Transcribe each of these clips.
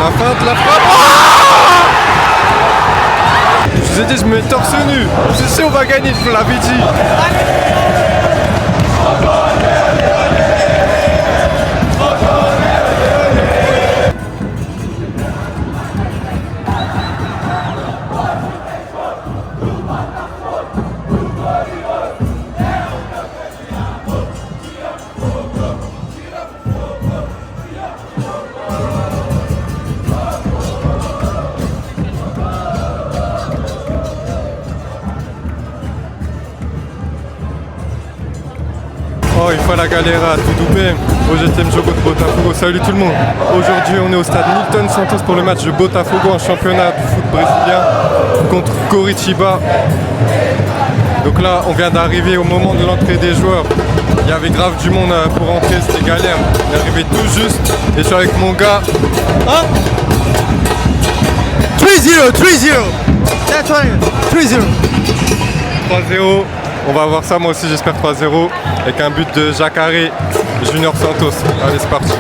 La feinte, la frappe. Je vous ai dit, je me mets torse nu. Je sais, on va gagner, je vous l'avais dit. Oh, il faut la galera, tout bem. Hoje temos jogo de Botafogo. Salut tout le monde. Aujourd'hui, on est au stade Nilton Santos pour le match de Botafogo en championnat du foot brésilien contre Coritiba. Donc là, on vient d'arriver au moment de l'entrée des joueurs. Il y avait grave du monde pour entrer, c'était galère. On est arrivé tout juste et je suis avec mon gars. Hein? 3-0, 3-0. That's right, 3-0. 3-0. On va voir ça, moi aussi j'espère 3-0 avec un but de Jacare Junior Santos. Allez, c'est parti.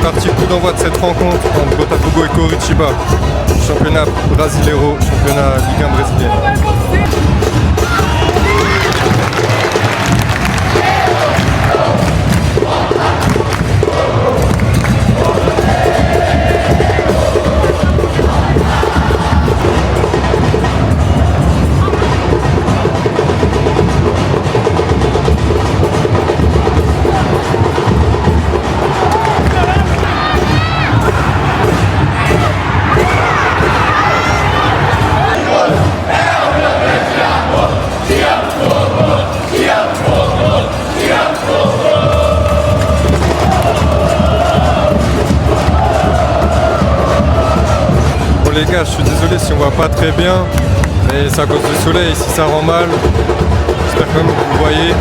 Parti, coup d'envoi de cette rencontre entre Botafogo et Coritiba, championnat brasileiro, championnat Ligue 1 brésilienne. Les gars, je suis désolé si on voit pas très bien, mais c'est à cause du soleil, ici ça rend mal. J'espère quand même que vous voyez.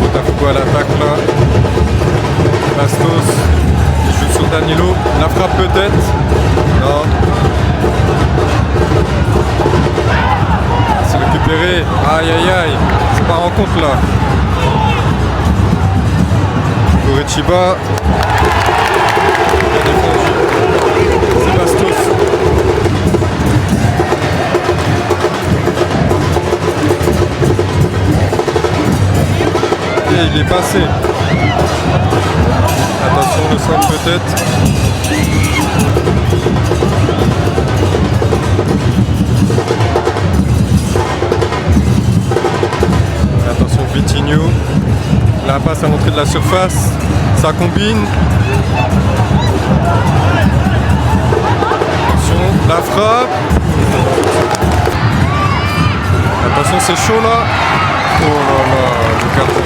Botafogo à l'attaque là. Bastos, il joue sur Danilo. La frappe peut-être. Non. C'est récupéré. Aïe aïe aïe. C'est pas rencontre là. Coritiba. C'est Bastos. Et il est passé. Attention, le centre peut-être. Attention, Vitinho. La passe à l'entrée de la surface. Ça combine. Attention, la frappe. Attention, c'est chaud là. Oh là là, le carton.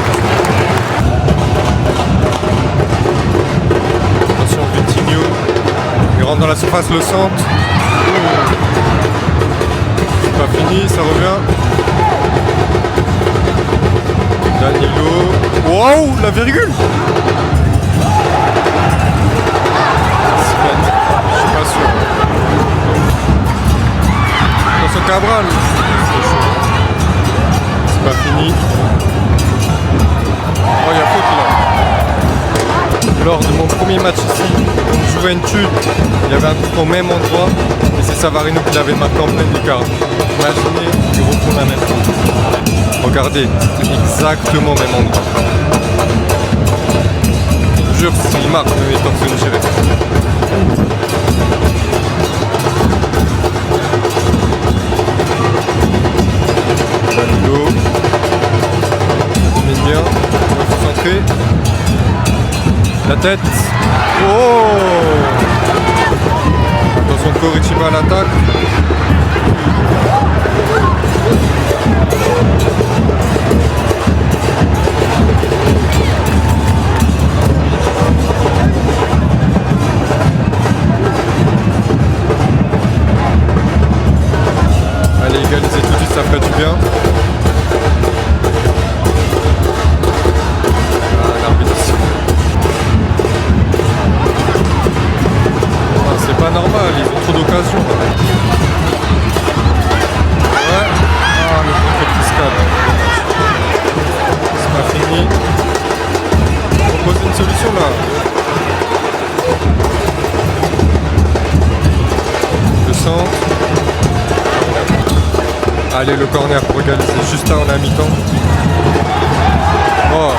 Attention, Vitinho. Il rentre dans la surface, le centre. C'est pas fini, ça revient. Danilo. Wow, la virgule. Je suis pas sûr. Attention Cabral. C'est pas fini. Oh, il y a faute là. Lors de mon premier match ici, contre Juventude, il y avait un coup au même endroit et c'est Savarino qui l'avait marqué en pleine lucarne. Imaginez, il retourne la même fois. Regardez, c'est exactement le même endroit. Je vous jure, s'il marque, il est torse de gérer. Danilo. Domine bien. On va se centrer. La tête. Oh! Attention, Coritiba à l'attaque. attention là. Le centre. Allez, le corner pour égaliser juste là en mi-temps. Oh,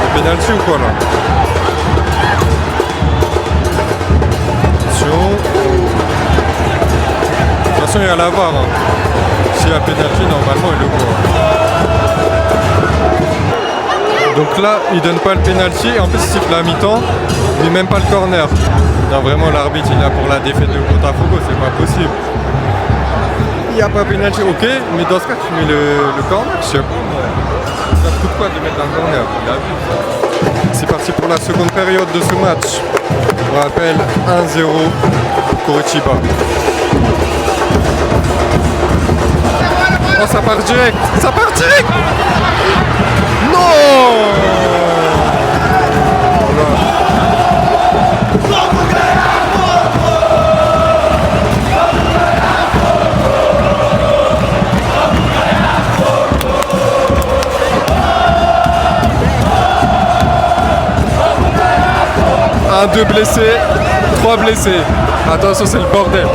le pénalty ou quoi là? Attention. De toute façon, il y a la VAR. Hein. S'il y a pénalty, normalement, il le voit. Donc là, il donne pas le pénalty. En plus, il siffle à mi-temps, mais même pas le corner. Non, vraiment, l'arbitre, il est là pour la défaite de Botafogo, c'est pas possible. Il n'y a pas pénalty, ok, mais dans ce cas, tu mets le corner, je sais pas. Ça te coûte quoi de mettre un corner? C'est parti pour la seconde période de ce match. On rappelle 1-0 Coritiba. Oh, ça part direct! Ça part direct! Non! Un, deux blessés, 3 blessés. Attention, c'est le bordel.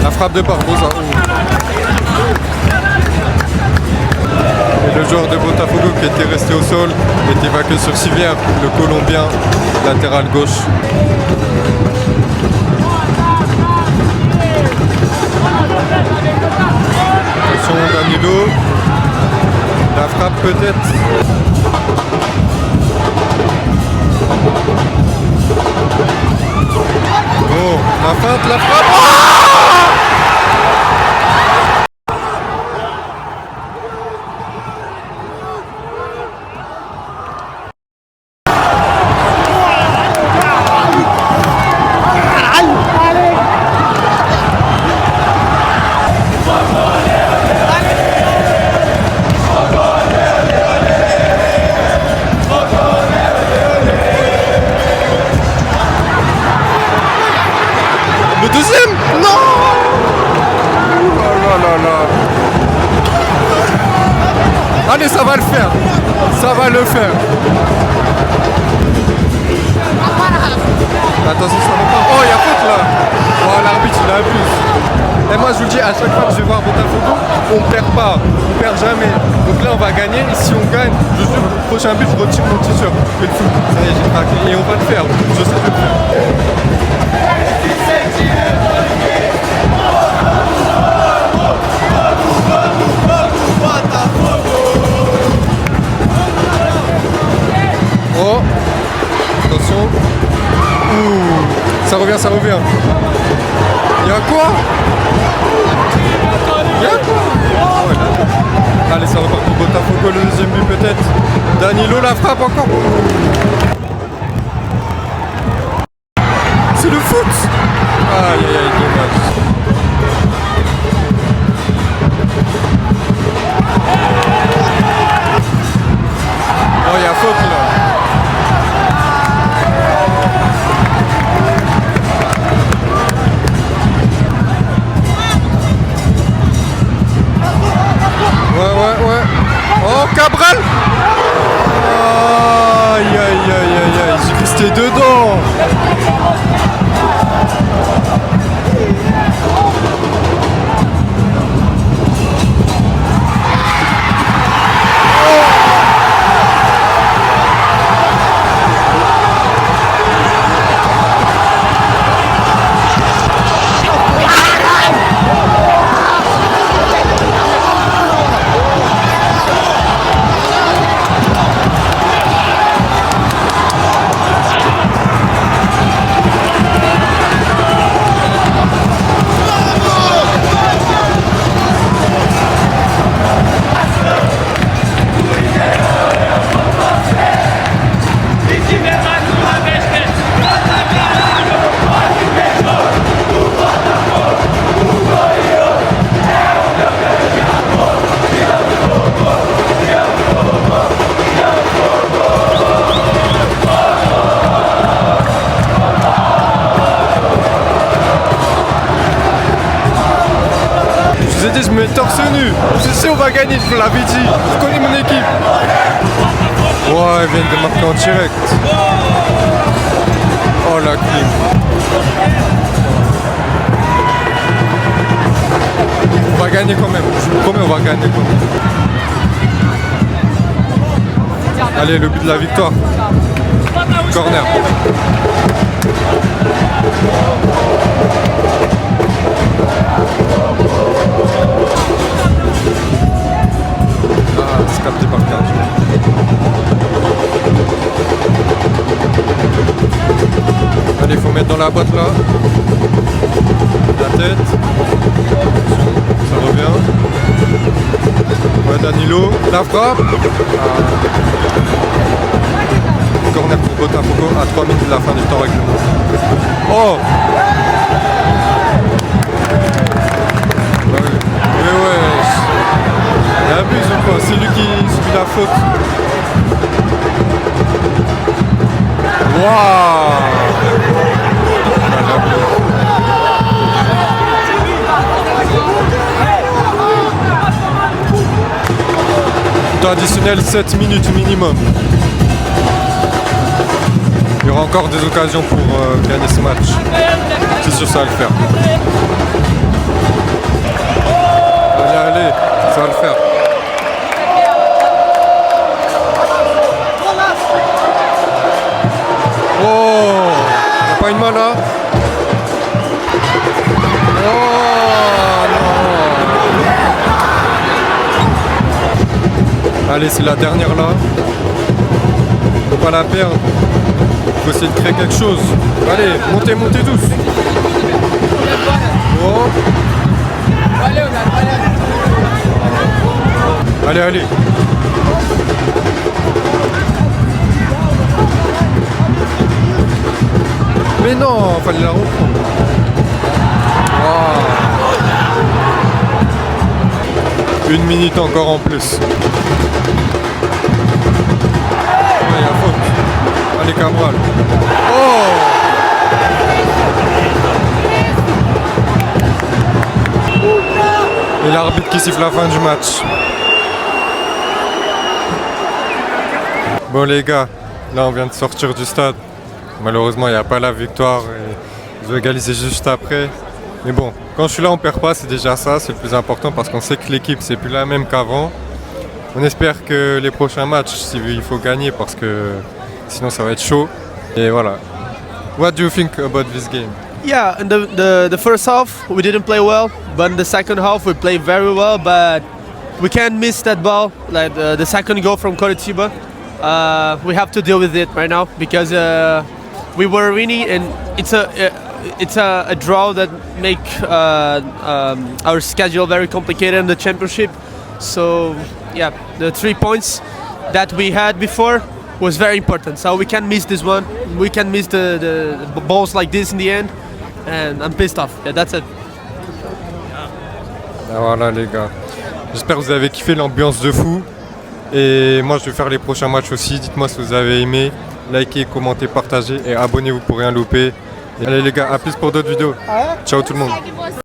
La frappe de Barbosa. Et le joueur de Botafogo qui était resté au sol est évacué sur civière, le Colombien, latéral gauche. Attention Danilo. La frappe peut-être. Oh, la feinte, la frappe. Allez, ça va le faire. Ça va le faire. Attention, ça va pas. Oh, il y a faute là. Oh, l'arbitre, il abuse. Et moi, je vous le dis, à chaque fois que je vais voir Botafogo, on perd pas. On perd jamais. Donc là, on va gagner. Et si on gagne, je jure, le prochain but, je retire mon t-shirt. Je fais le foot. Ça y est, j'ai craqué. Et on va le faire. Je sais le faire. Oh, attention. Ouh, ça revient, ça revient. Y'a quoi? Y'a quoi? Oh, là. Allez, ça repart pour Botafogo, le deuxième but peut-être. Danilo la frappe encore. C'est le foot. Aïe, aïe, aïe, dommage. Oh, il y a faute là. Ouais. Oh, Cabral. Aïe, aïe, aïe, aïe, aïe. J'ai cru que c'était dedans. Je sais, on va gagner, je vous l'avais dit. Je connais mon équipe. Ouais, ils viennent de marquer en direct. Oh la clé. On va gagner quand même. Je vous promets, on va gagner quand même. Allez, le but de la victoire. Corner. Ah, c'est capté par le gardien. Allez, il faut mettre dans la boîte là. La tête. Ça revient. Ouais, Danilo. La frappe. Corner pour Botafogo à 3 minutes de la fin du temps réglementaire. Oh! Ouais. Mais ouais. Il abuse ou quoi? C'est lui qui subit la faute. Waouh! Temps additionnel 7 minutes minimum. Il y aura encore des occasions pour gagner ce match. C'est sûr, ça va le faire. Allez, ça va le faire. Oh, y'a pas une main là? Oh non. Allez, c'est la dernière là. Faut pas la perdre. Faut essayer de créer quelque chose. Allez, montez, montez tous. Oh. Allez, allez. Mais non, fallait la reprendre. Wow. 1 minute encore en plus. Il y a faute. Allez, Cabral. Oh! Et l'arbitre qui siffle la fin du match. Bon les gars, là on vient de sortir du stade. Malheureusement il n'y a pas la victoire et je vais égaliser juste après. Mais bon, quand je suis là on perd pas, c'est déjà ça, c'est le plus important parce qu'on sait que l'équipe c'est plus la même qu'avant. On espère que les prochains matchs, il faut gagner parce que sinon ça va être chaud. Et voilà. What do you think about this game? Yeah, in the first half we didn't play well, but in the second half we played very well. But we can't miss that ball, like the second goal from Coritiba. We have to deal with it right now because we were winning, and it's a draw that make our schedule very complicated in the championship. So yeah, the 3 points that we had before was very important. So we can't miss this one. We can't miss the balls like this in the end. And I'm pissed off. Yeah, that's it. Ah, voilà les gars. J'espère que vous avez kiffé l'ambiance de fou. Et moi je vais faire les prochains matchs aussi. Dites-moi si vous avez aimé. Likez, commentez, partagez et abonnez-vous pour rien louper. Et allez les gars, à plus pour d'autres vidéos. Ciao tout le monde.